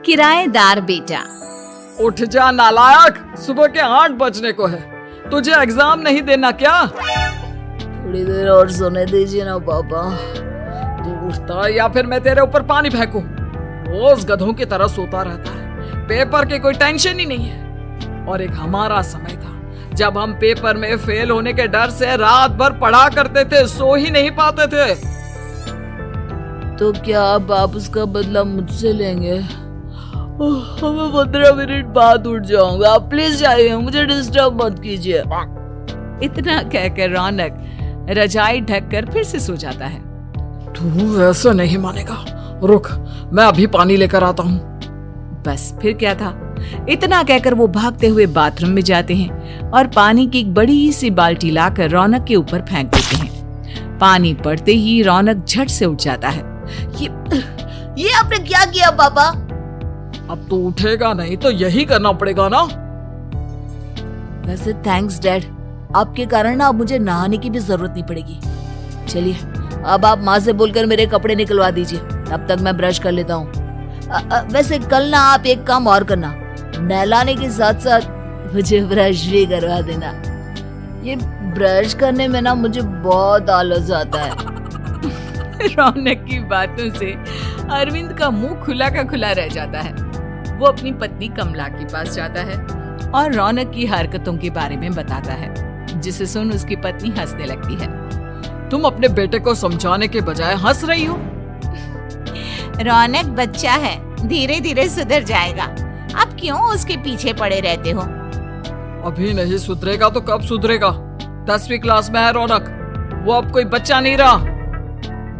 किराएदार बेटा। उठ जा नालायक, सुबह के 8 बजने को है। तुझे एग्जाम नहीं देना क्या? थोड़ी देर और सोने दीजिए ना पापा। तू उठता या फिर मैं तेरे ऊपर पानी फेंकूं? रोज गधों की तरह सोता रहता है, पेपर की कोई टेंशन ही नहीं है। और एक हमारा समय था जब हम पेपर में फेल होने के डर से रात भर पढ़ा करते थे, सो ही नहीं पाते थे। तो क्या अब आप उसका बदला मुझसे लेंगे? मैं 15 मिनट बाद उठ जाऊंगा, आप प्लीज जाइए, मुझे डिस्टर्ब मत कीजिए। इतना कहकर रौनक रजाई ढककर फिर से सो जाता है। तू ऐसा नहीं मानेगा, रुक मैं अभी पानी लेकर आता हूँ। बस फिर क्या था, इतना कहकर वो भागते हुए बाथरूम में जाते हैं और पानी की एक बड़ी सी बाल्टी लाकर रौनक के ऊपर फेंक देते हैं। पानी पड़ते ही रौनक झट से उठ जाता है। ये आपने क्या किया पापा? अब तो उठेगा नहीं तो यही करना पड़ेगा ना। वैसे थैंक्स डैड, आपके कारण ना अब मुझे नहाने की भी जरूरत नहीं पड़ेगी। चलिए अब आप माँ से बोलकर मेरे कपड़े निकलवा दीजिए, तब तक मैं ब्रश कर लेता हूँ। वैसे कल ना आप एक काम और करना, नहलाने के साथ साथ मुझे ब्रश भी करवा देना। ये ब्रश करने में ना मुझे बहुत आलस आता है। रौनक की बातों से अरविंद का मुंह खुला का खुला रह जाता है। वो अपनी पत्नी कमला के पास जाता है और रौनक की हरकतों के बारे में बताता है, जिसे सुन उसकी पत्नी हंसने लगती है। तुम अपने बेटे को समझाने के बजाय हंस रही हो। रौनक बच्चा है, धीरे धीरे सुधर जाएगा, आप क्यों उसके पीछे पड़े रहते हो? अभी नहीं सुधरेगा तो कब सुधरेगा? 10वीं क्लास में है रौनक, वो अब कोई बच्चा नहीं रहा।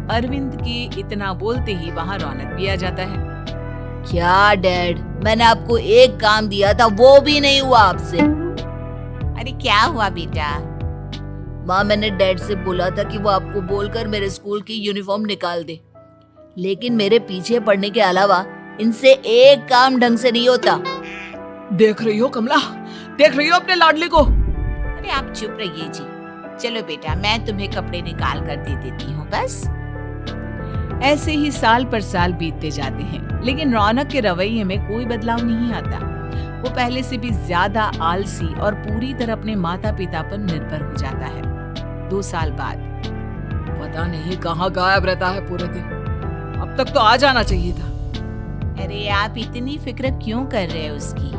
अरविंद के इतना बोलते ही वहाँ रौनक भी आ जाता है। क्या डैड, मैंने आपको एक काम दिया था, वो भी नहीं हुआ आपसे। अरे क्या हुआ बेटा? माँ, मैंने डैड से बोला था कि वो आपको बोलकर मेरे स्कूल की यूनिफॉर्म निकाल दे, लेकिन मेरे पीछे पड़ने के अलावा इनसे एक काम ढंग से नहीं होता। देख रही हो कमला, देख रही हो अपने लाडले को? अरे आप चुप रहिए जी। चलो बेटा, मैं तुम्हें कपड़े निकाल कर दे देती हूँ। बस ऐसे ही साल पर साल बीतते जाते हैं, लेकिन रौनक के रवैये में कोई बदलाव नहीं आता। वो पहले से भी ज्यादा आलसी और पूरी तरह अपने माता पिता पर निर्भर हो जाता है। 2 साल बाद पता नहीं कहाँ गायब रहता है पूरे दिन, अब तक तो आ जाना चाहिए था। अरे आप इतनी फिक्र क्यों कर रहे हो उसकी?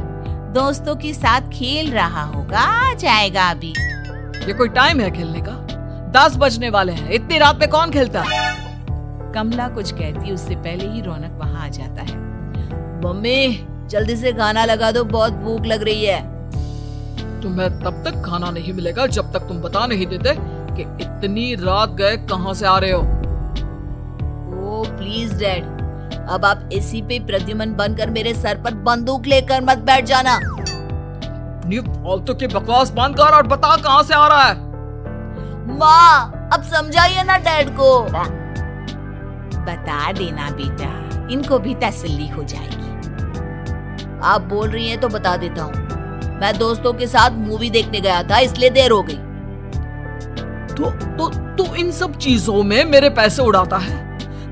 दोस्तों के साथ खेल रहा होगा, आ जाएगा अभी। ये कोई टाइम है खेलने का? 10 बजने वाले हैं, इतनी रात में कौन खेलता है? कमला कुछ कहती उससे पहले ही रौनक वहाँ आ जाता है। मम्मी जल्दी से खाना लगा दो, बहुत भूख लग रही है। तुम्हें तब तक खाना नहीं मिलेगा जब तक तुम बता नहीं देते कि इतनी रात गए कहाँ से आ रहे हो। ओ प्लीज डैड, अब आप एसी पे प्रद्युमन बनकर मेरे सर पर बंदूक लेकर मत बैठ जाना। अपनी फालतू की बकवास बंद कर और बता कहाँ से आ रहा है। माँ अब समझाइए ना डैड को। बता देना बेटा, इनको भी तसल्ली हो जाएगी। आप बोल रही हैं तो बता देता हूँ, मैं दोस्तों के साथ मूवी देखने गया था, इसलिए देर हो गई। तो इन सब चीजों में मेरे पैसे उड़ाता है।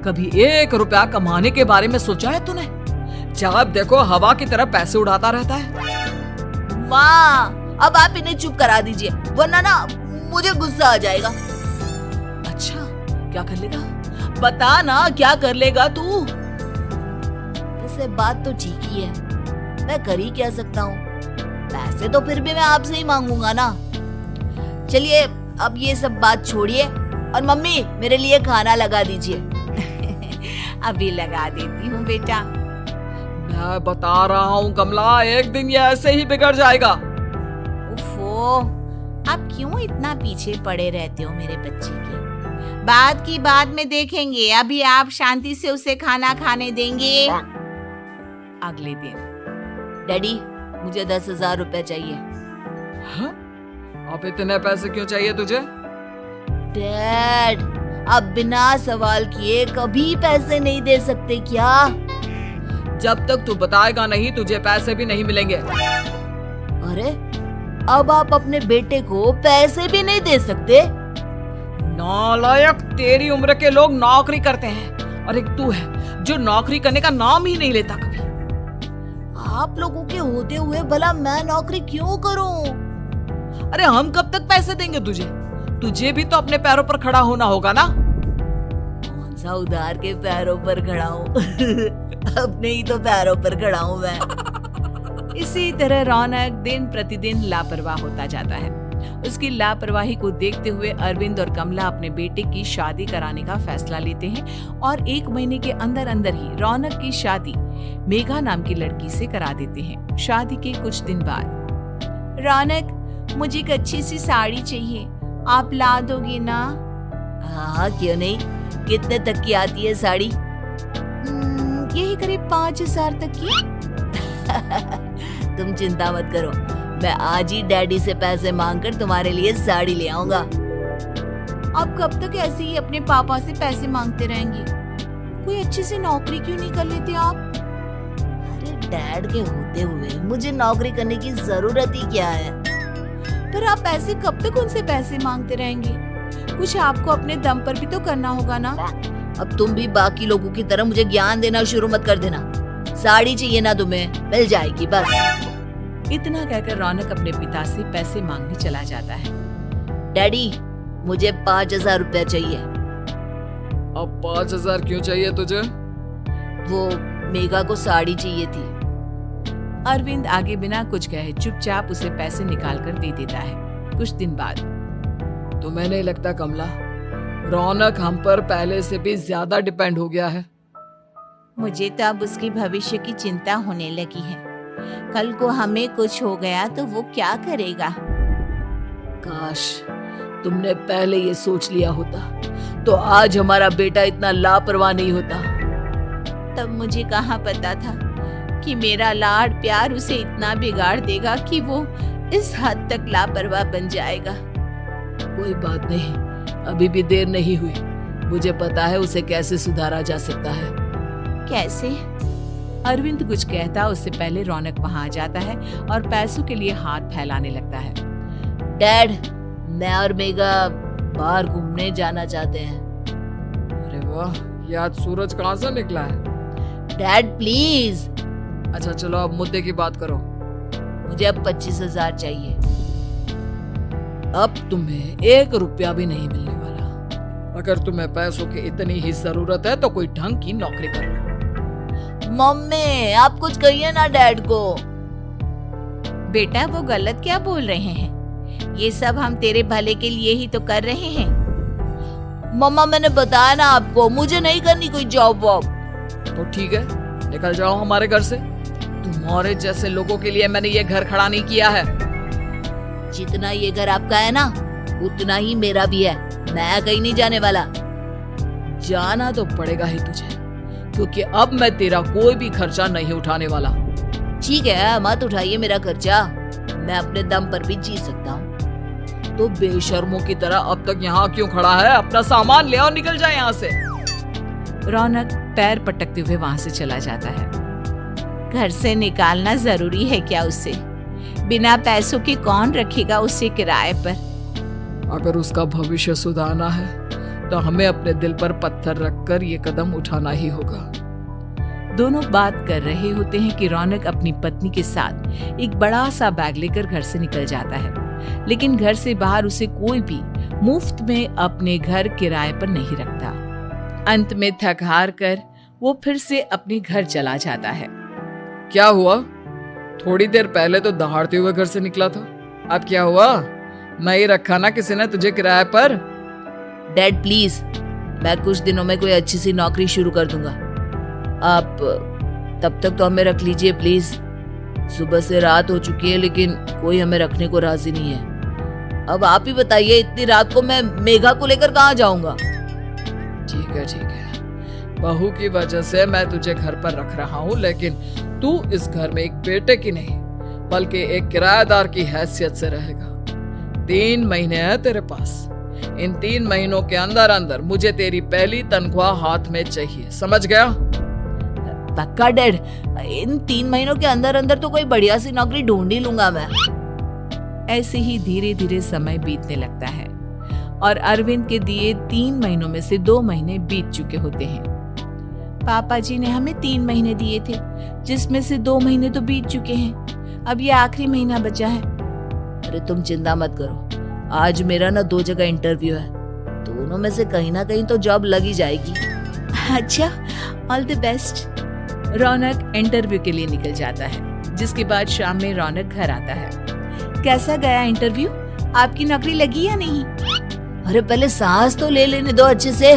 कभी 1 रुपया कमाने के बारे में सोचा है तूने? जब देखो हवा की तरह पैसे उड़ाता रहता है। माँ अब आप इन्हें चुप करा दीजिए, वरना ना मुझे गुस्सा आ जाएगा। अच्छा क्या कर लेगा? बता ना क्या कर लेगा तू? वैसे बात तो ठीक ही है, मैं कर ही क्या सकता हूँ। पैसे तो फिर भी मैं आपसे ही मांगूंगा ना। चलिए अब ये सब बात छोड़िए और मम्मी मेरे लिए खाना लगा दीजिए। अभी लगा देती हूँ बेटा। मैं बता रहा हूँ कमला, एक दिन ये ऐसे ही बिगड़ जाएगा। उफ़ो, आप क्यों इतना पीछे पड़े रहते हो मेरे बच्चे के? बात की बाद में देखेंगे, अभी आप शांति से उसे खाना खाने देंगे। अगले दिन डैडी मुझे 10,000 रुपए चाहिए। हाँ? अब इतने पैसे क्यों चाहिए तुझे? डैड आप बिना सवाल किए कभी पैसे नहीं दे सकते क्या? जब तक तू बताएगा नहीं तुझे पैसे भी नहीं मिलेंगे। अरे अब आप अपने बेटे को पैसे भी नहीं दे सकते? नालायक, तेरी उम्र के लोग नौकरी करते हैं और एक तू है जो नौकरी करने का नाम ही नहीं लेता कभी। आप लोगों के होते हुए भला मैं नौकरी क्यों करूं? अरे हम कब तक पैसे देंगे तुझे? तुझे भी तो अपने पैरों पर खड़ा होना होगा ना। कौन सा उधार के पैरों पर खड़ा हूँ? अपने ही तो पैरों पर खड़ा हूँ मैं। इसी तरह रौनक दिन प्रतिदिन लापरवाह होता जाता है। उसकी लापरवाही को देखते हुए अरविंद और कमला अपने बेटे की शादी कराने का फैसला लेते हैं और 1 महीने के अंदर अंदर ही रौनक की शादी मेघा नाम की लड़की से करा देते हैं। शादी के कुछ दिन बाद, रौनक मुझे एक अच्छी सी साड़ी चाहिए, आप ला दोगे ना? हाँ क्यों नहीं। कितने तक की आती है साड़ी? यही करीब 5,000 तक की। तुम चिंता मत करो, मैं आज ही डैडी से पैसे मांगकर तुम्हारे लिए साड़ी ले आऊंगा। आप कब तक ऐसे ही अपने पापा से पैसे मांगते रहेंगे? कोई अच्छी सी नौकरी क्यों नहीं कर लेते आप? अरे डैड के होते हुए मुझे नौकरी करने की जरूरत ही क्या है? पर आप ऐसे कब तक उनसे पैसे मांगते रहेंगे? कुछ आपको अपने दम पर भी तो करना होगा ना। अब तुम भी बाकी लोगों की तरह मुझे ज्ञान देना शुरू मत कर देना। साड़ी चाहिए ना तुम्हें, मिल जाएगी बस। इतना कहकर रौनक अपने पिता से पैसे मांगने चला जाता है। डैडी मुझे 5,000 रुपया चाहिए। अब 5,000 क्यों चाहिए तुझे? वो मेघा को साड़ी चाहिए थी। अरविंद आगे बिना कुछ कहे चुपचाप उसे पैसे निकाल कर दे देता है। कुछ दिन बाद, तुम्हें नहीं लगता कमला, रौनक हम पर पहले से भी ज्यादा डिपेंड हो गया है? मुझे तो अब उसकी भविष्य की चिंता होने लगी है। कल को हमें कुछ हो गया तो वो क्या करेगा? काश तुमने पहले ये सोच लिया होता तो आज हमारा बेटा इतना लापरवाह नहीं होता। तब मुझे कहाँ पता था कि मेरा लाड प्यार उसे इतना बिगाड़ देगा कि वो इस हद तक लापरवाह बन जाएगा। कोई बात नहीं, अभी भी देर नहीं हुई। मुझे पता है उसे कैसे सुधारा जा सकता है। कैसे? अरविंद कुछ कहता उससे पहले रौनक वहां आ जाता है और पैसों के लिए हाथ फैलाने लगता है। डैड, मैं और मेघा बाहर घूमने जाना चाहते हैं। अरे वाह, ये आज सूरज कहाँ से निकला है? Dad please. अच्छा चलो अब मुद्दे की बात करो। मुझे अब 25,000 चाहिए। अब तुम्हें 1 रुपया भी नहीं मिलने वाला। अगर तुम्हें पैसों की इतनी ही जरूरत है तो कोई ढंग की नौकरी कर लो। मम्मी आप कुछ कहिए ना डैड को। बेटा वो गलत क्या बोल रहे हैं? ये सब हम तेरे भले के लिए ही तो कर रहे हैं। मम्मा मैंने बताया ना आपको, मुझे नहीं करनी कोई जॉब वॉब। तो ठीक है, निकल जाओ हमारे घर से। तुम्हारे जैसे लोगों के लिए मैंने ये घर खड़ा नहीं किया है। जितना ये घर आपका है ना उतना ही मेरा भी है। मैं कहीं नहीं जाने वाला। जाना तो पड़ेगा ही तुझे, क्योंकि अब मैं तेरा कोई भी खर्चा नहीं उठाने वाला। ठीक है, मत उठाइए मेरा खर्चा, मैं अपने दम पर भी जी सकता हूँ। तो बेशर्मों की तरह अब तक यहाँ क्यों खड़ा है? अपना सामान ले और निकल जाए यहाँ से। रौनक पैर पटकते हुए वहां से चला जाता है। घर से निकालना जरूरी है क्या उसे? बिना पैसों के कौन रखेगा उसे किराए पर? अगर उसका भविष्य सुधारना है तो हमें अपने दिल पर पत्थर रखकर ये कदम उठाना ही होगा। दोनों बात कर रहे होते हैं कि रौनक अपनी पत्नी के साथ एक बड़ा सा बैग लेकर घर से निकल जाता है, लेकिन घर से बाहर उसे कोई भी मुफ्त में अपने घर किराए पर नहीं रखता। अंत में थक हार कर वो फिर से अपने घर चला जाता है। क्या हुआ? थोड़ी देर पहले तो दहाड़ते हुए घर से निकला था, अब क्या हुआ? नहीं रखा ना किसी ने तुझे किराए पर? डैड प्लीज, मैं कुछ दिनों में कोई अच्छी सी नौकरी शुरू कर दूंगा। आप तब तक तो हमें रख लीजिए प्लीज। सुबह से रात हो चुकी है लेकिन कोई हमें रखने को राजी नहीं है। अब आप ही बताइए, इतनी रात को मैं मेघा को लेकर कहाँ जाऊंगा? ठीक है, बहू की वजह से मैं तुझे घर पर रख रहा हूँ, लेकिन तू इस घर में एक बेटे की नहीं बल्कि एक किराएदार की हैसियत से रहेगा। 3 महीने है तेरे पास। इन 3 महीनों के अंदर अंदर मुझे तेरी पहली तनख्वाह हाथ में चाहिए, समझ गया? पक्का डैड, इन 3 महीनों के अंदर अंदर तो कोई बढ़िया सी नौकरी ढूंढ ही लूंगा मैं। ऐसे ही धीरे धीरे समय बीतने लगता है और अरविंद के दिए 3 महीनों में से 2 महीने बीत चुके होते हैं। पापा जी ने हमें 3 महीने दिए थे, जिसमें से 2 महीने तो बीत चुके हैं। अब ये आखिरी महीना बचा है। अरे तुम चिंता मत करो, आज मेरा ना 2 जगह इंटरव्यू है, दोनों में से कहीं ना कहीं तो जॉब लग ही जाएगी। अच्छा, all the best. Raunak interview के लिए निकल जाता है, जिसके बाद शाम में रौनक घर आता है। कैसा गया इंटरव्यू? आपकी नौकरी लगी या नहीं? अरे पहले सांस तो ले लेने दो अच्छे से।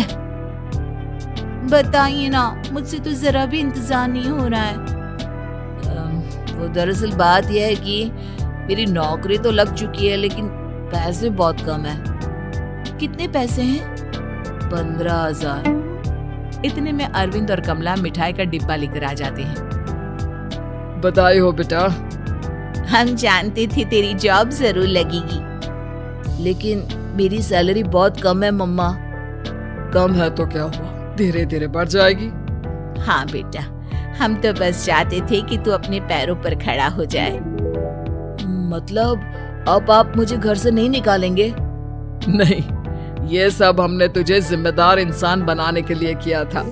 बताइए ना, मुझसे तो जरा भी इंतजार नहीं हो रहा है। वो दरअसल बात यह है कि मेरी नौकरी तो लग चुकी है, लेकिन पैसे बहुत कम है। कितने पैसे हैं? 15,000। इतने में अरविंद और कमला मिठाई का डिब्बा लेकर आ जाते हैं। बधाई हो बेटा। हम जानते थे तेरी जॉब जरूर लगेगी। लेकिन मेरी सैलरी बहुत कम है मम्मा। कम है तो क्या हुआ, धीरे धीरे बढ़ जाएगी। हाँ बेटा, हम तो बस चाहते थे कि तू अपने पैरों पर खड़ा हो जाए। मतलब अब आप मुझे घर से नहीं निकालेंगे? नहीं, ये सब हमने तुझे जिम्मेदार इंसान बनाने के लिए किया था।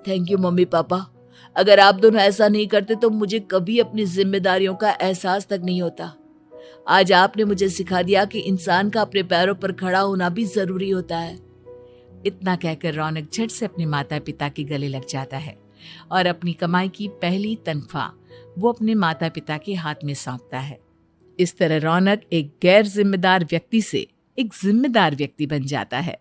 Thank you mummy papa. अगर आप दोनों ऐसा नहीं करते तो मुझे कभी अपनी जिम्मेदारियों का एहसास तक नहीं होता। आज आपने मुझे सिखा दिया कि इंसान का अपने पैरों पर खड़ा होना भी जरूरी होता है। इतना कहकर रौनक झट से अपने माता पिता के गले लग जाता है और अपनी कमाई की पहली तनख्वाह वो अपने माता पिता के हाथ में सौंपता है। इस तरह रौनक एक गैर जिम्मेदार व्यक्ति से एक जिम्मेदार व्यक्ति बन जाता है।